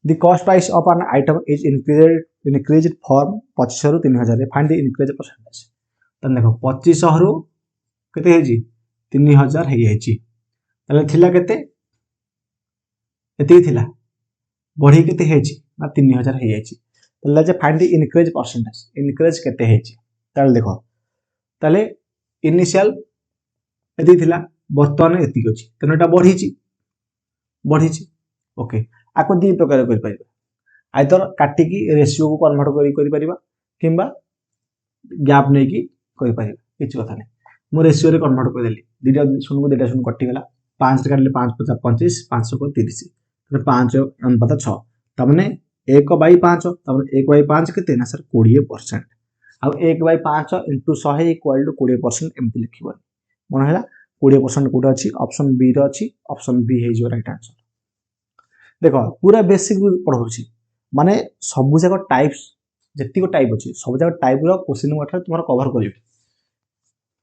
The cost price of an item is increase from 2500 रु 3000 find the increase percentage. तो देखो 2500 रु केते हेजी 3000 हे जायछि तले थिला केते एति थिला बढ़ी केते हेछि ना 3000 हे जायछि तले जे find the increase percentage increase केते हेछि तले देखो तले इनिशियल एति थिला वर्तमान एति अछि तने एटा बढ़ीछि ओके आको दी प्रकार कर परिबा आइदर काटिकी रेशियो को कन्वर्ट करि परिबा किंबा गैप नै कि करि परिबा किछ कथा नै मो रेशियो रे कन्वर्ट कर देली दुटा शून्य को दुटा शून्य कटि गला 5 रे काटले 5 50 25 500 को 30 तने 5 अनुपात 6 त माने 1/5 त माने 1/5 केते ना सर 20% आ 1/5 * 100 = 20% एमति लिखिबो मन हैला 20% कोटा अछि ऑप्शन बी रो अछि ऑप्शन बी हे जो राइट आंसर। देखो पूरा बेसिक पढ़ौछि माने सब जगह टाइप्स जति को टाइप अछि सब जगह टाइप रो क्वेश्चन मात्र तुमरा कवर करिवे